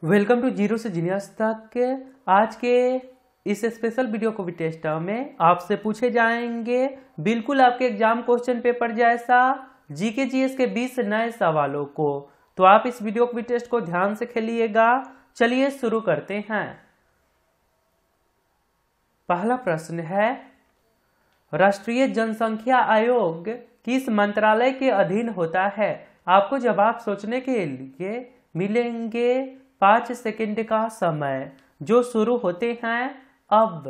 Welcome to zero से genius तक। आज के इस स्पेशल वीडियो को भी टेस्ट में आपसे पूछे जाएंगे बिल्कुल आपके एग्जाम क्वेश्चन पेपर जैसा जीके जीएस के 20 नए सवालों को। तो आप इस वीडियो को भी टेस्ट को ध्यान से खेलिएगा। चलिए शुरू करते हैं। पहला प्रश्न है, राष्ट्रीय जनसंख्या आयोग किस मंत्रालय के अधीन होता है? आपको जवाब सोचने के लिए मिलेंगे 5 सेकंड का समय जो शुरू होते हैं अब।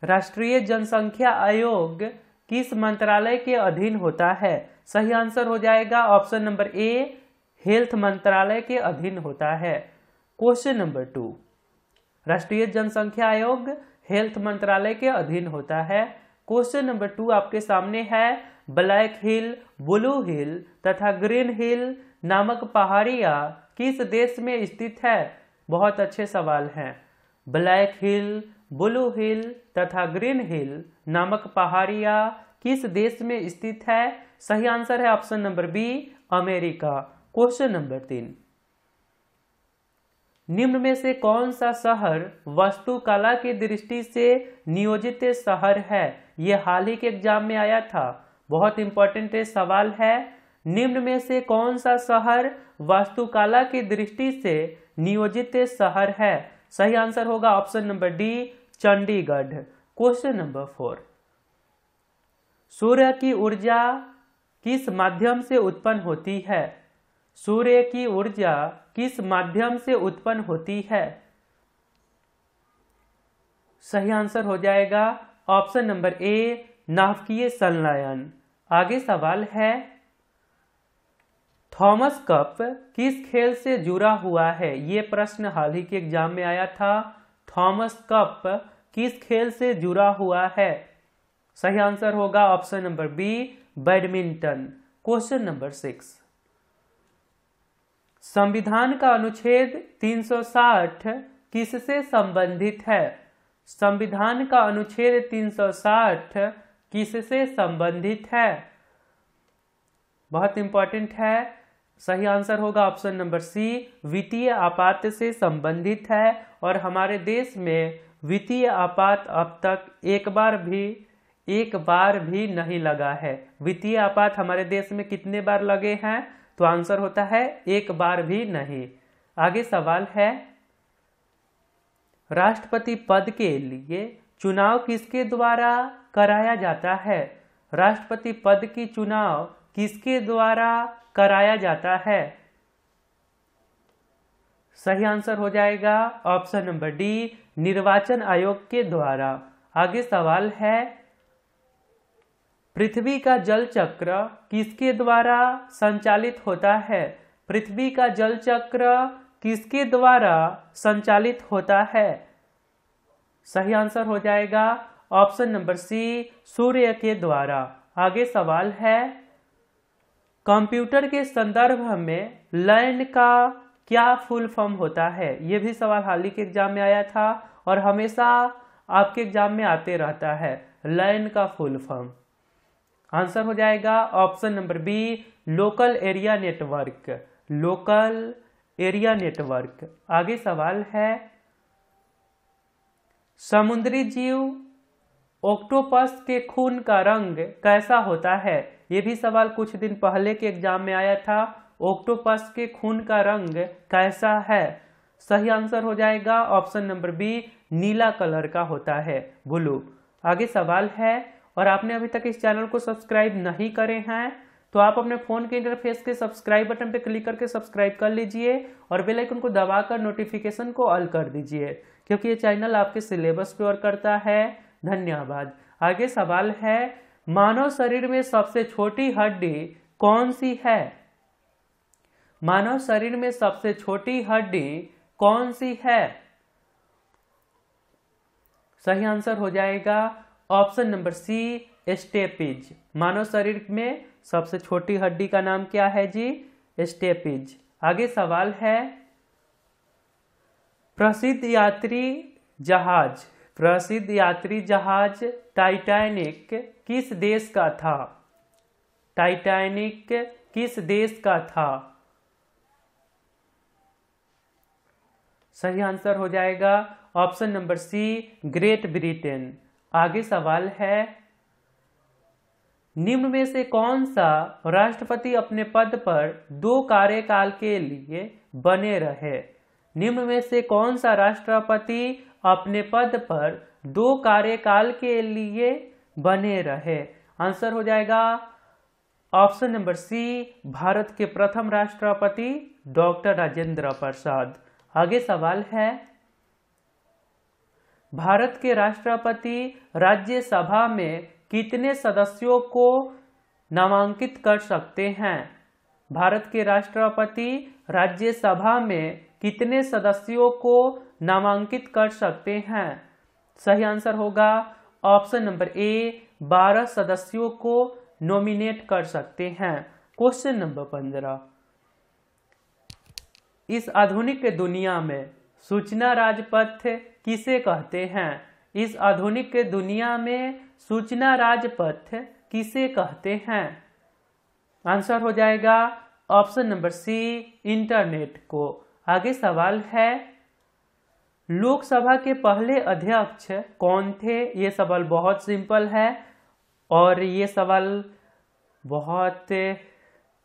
राष्ट्रीय जनसंख्या आयोग किस मंत्रालय के अधीन होता है? सही आंसर हो जाएगा ऑप्शन नंबर ए, हेल्थ मंत्रालय के अधीन होता है। क्वेश्चन नंबर 2, राष्ट्रीय जनसंख्या आयोग हेल्थ मंत्रालय के अधीन होता है। क्वेश्चन नंबर 2 आपके सामने है, ब्लैक हिल, ब्लू हिल तथा ग्रीन हिल नामक पहाड़ियां किस देश में स्थित है? बहुत अच्छे सवाल हैं। ब्लैक हिल, ब्लू हिल तथा ग्रीन हिल नामक पहाड़ियां किस देश में स्थित है? सही आंसर है option number B, America. Question number 3, निम्न में से कौन सा शहर वास्तुकला की दृष्टि से नियोजित शहर है? यह हाल ही के एग्जाम में आया था, बहुत इंपॉर्टेंट सवाल है। निम्न में से कौन सा शहर वास्तुकला की दृष्टि से नियोजित शहर है? सही आंसर होगा option number D, Chandigarh. Question number 4, सूर्य की ऊर्जा किस माध्यम से उत्पन्न होती है? सूर्य की ऊर्जा किस माध्यम से उत्पन्न होती है? सही आंसर हो जाएगा ऑप्शन नंबर ए, नाभिकीय संलयन। आगे सवाल है, थॉमस कप किस खेल से जुड़ा हुआ है? ये प्रश्न हाल ही के एग्जाम में आया था। थॉमस कप किस खेल से जुड़ा हुआ है? सही आंसर होगा option number B, badminton. Question number 6, संविधान का अनुच्छेद 360 किससे संबंधित है? संविधान का अनुच्छेद 360 किससे संबंधित है? बहुत इंपॉर्टेंट है। सही आंसर होगा ऑप्शन नंबर सी, वित्तीय आपात से संबंधित है। और हमारे देश में वित्तीय आपात अब तक एक बार भी नहीं लगा है। वित्तीय आपात हमारे देश में कितने बार लगे हैं? तो आंसर होता है एक बार भी नहीं। आगे सवाल है, राष्ट्रपति पद के लिए चुनाव किसके द्वारा कराया जाता है? राष्ट्रपति पद की चुनाव किसके द्वारा कराया जाता है? सही आंसर हो जाएगा ऑप्शन नंबर डी, निर्वाचन आयोग के द्वारा। आगे सवाल है, पृथ्वी का जल चक्र किसके द्वारा संचालित होता है? पृथ्वी का जल चक्र किसके द्वारा संचालित होता है? सही आंसर हो जाएगा ऑप्शन नंबर सी, सूर्य के द्वारा। आगे सवाल है, कंप्यूटर के संदर्भ में लैन का क्या फुल फॉर्म होता है? यह भी सवाल हाल ही के एग्जाम में आया था और हमेशा आपके एग्जाम में आते रहता है। लैन का फुल फॉर्म आंसर हो जाएगा option number B, local area network. Local area network. आगे सवाल है, समुद्री जीव ऑक्टोपस के खून का रंग कैसा होता है? यह भी सवाल कुछ दिन पहले के एग्जाम में आया था। ऑक्टोपस के खून का रंग कैसा है? सही आंसर हो जाएगा ऑप्शन नंबर बी, नीला कलर का होता है, ब्लू। आगे सवाल है, और आपने अभी तक इस चैनल को सब्सक्राइब नहीं करे हैं तो आप अपने फोन के इंटरफेस के सब्सक्राइब बटन पर क्लिक करके सब्सक्राइब कर लीजिए और बेल आइकन को दबाकर नोटिफिकेशन को ऑल कर दीजिए, क्योंकि ये चैनल आपके सिलेबस पे वर्क करता है। धन्यवाद। आगे सवाल है, मानव शरीर में सबसे छोटी हड्डी कौन सी है? मानव शरीर में सबसे छोटी हड्डी कौन सी है? सही आंसर हो जाएगा ऑप्शन नंबर सी, स्टेपिज। मानव शरीर में सबसे छोटी हड्डी का नाम क्या है जी? स्टेपिज। आगे सवाल है, प्रसिद्ध यात्री जहाज टाइटैनिक किस देश का था? टाइटैनिक किस देश का था? सही आंसर हो जाएगा option number C, Great Britain. आगे सवाल है, निम्न में से कौन सा राष्ट्रपति अपने पद पर 2 कार्यकाल के लिए बने रहे? निम्न में से कौन सा राष्ट्रपति अपने पद पर 2 कार्यकाल के लिए बने रहे? आंसर हो जाएगा ऑप्शन नंबर सी, भारत के प्रथम राष्ट्रपति डॉक्टर राजेंद्र प्रसाद। आगे सवाल है, भारत के राष्ट्रपति राज्यसभा में कितने सदस्यों को नामांकित कर सकते हैं? भारत के राष्ट्रपति राज्यसभा में कितने सदस्यों को नामांकित कर सकते हैं? सही आंसर होगा ऑप्शन नंबर ए, 12 सदस्यों को नॉमिनेट कर सकते हैं। क्वेश्चन नंबर 15, इस आधुनिक दुनिया में सूचना राजपथ किसे कहते हैं? इस आधुनिक दुनिया में सूचना राजपथ किसे कहते हैं? आंसर हो जाएगा ऑप्शन नंबर सी, इंटरनेट को। आगे सवाल है, लोकसभा के पहले अध्यक्ष कौन थे? ये सवाल बहुत सिंपल है और ये सवाल बहुत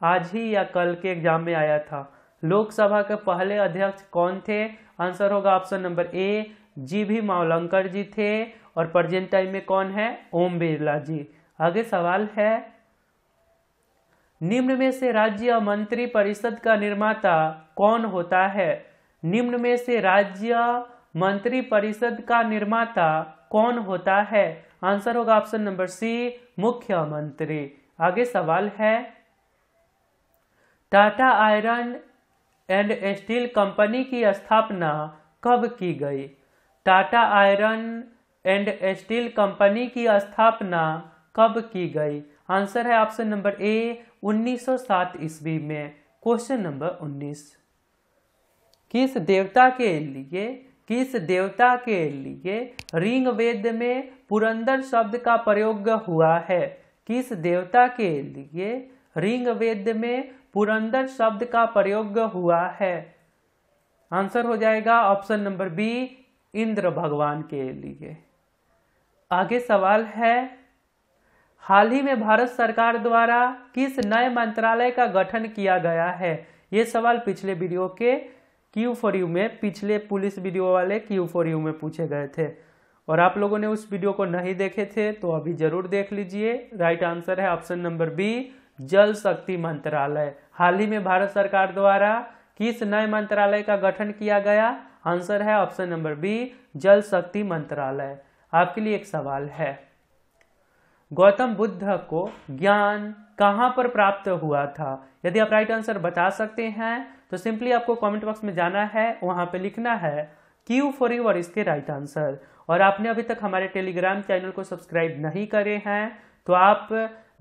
आज ही या कल के एग्जाम में आया था। लोकसभा के पहले अध्यक्ष कौन थे? आंसर होगा ऑप्शन नंबर ए, जी.भी. मावलंकर जी थे। और प्रेजेंट टाइम में कौन है? ओम बिरला जी। आगे सवाल है, निम्न में से राज्य मंत्री परिषद का निर्माता कौन होता है? निम्न में से राज्य मंत्री परिषद का निर्माता कौन होता है? आंसर होगा ऑप्शन नंबर सी, मुख्यमंत्री। आगे सवाल है, Tata iron and steel company की स्थापना कब की गई? Tata iron and steel company की स्थापना कब की गई? आंसर है ऑप्शन नंबर ए, 1907 ईस्वी में। क्वेश्चन नंबर 19, किस देवता के लिए ऋग्वेद में पुरंदर शब्द का प्रयोग हुआ है? किस देवता के लिए ऋग्वेद में पुरंदर शब्द का प्रयोग हुआ है? आंसर हो जाएगा ऑप्शन नंबर बी, इंद्र भगवान के लिए। आगे सवाल है, हाल ही में भारत सरकार द्वारा किस नए मंत्रालय का गठन किया गया है? ये सवाल पिछले वीडियो के Q4U में, पिछले पुलिस वीडियो वाले Q4U में पूछे गए थे और आप लोगों ने उस वीडियो को नहीं देखे थे तो अभी जरूर देख लीजिए। राइट आंसर है ऑप्शन नंबर बी, जल शक्ति मंत्रालय। हाल ही में भारत सरकार द्वारा किस नए मंत्रालय का गठन किया गया? आंसर है ऑप्शन नंबर बी, जल शक्ति मंत्रालय। आपके लिए एक सवाल है, गौतम बुद्ध को ज्ञान कहां पर प्राप्त हुआ था? यदि आप राइट आंसर बता सकते हैं तो सिंपली आपको कमेंट बॉक्स में जाना है, वहां पे लिखना है Q4U और इसके राइट आंसर। और आपने अभी तक हमारे टेलीग्राम चैनल को सब्सक्राइब नहीं करे हैं तो आप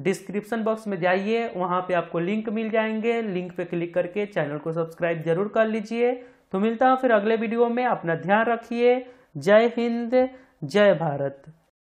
डिस्क्रिप्शन बॉक्स में जाइए, वहां पे आपको लिंक मिल जाएंगे, लिंक पे क्लिक करके चैनल को सब्सक्राइब जरूर कर लीजिए। तो मिलता हूं फिर अगले वीडियो में, अपना ध्यान रखिए। जय हिंद, जय भारत।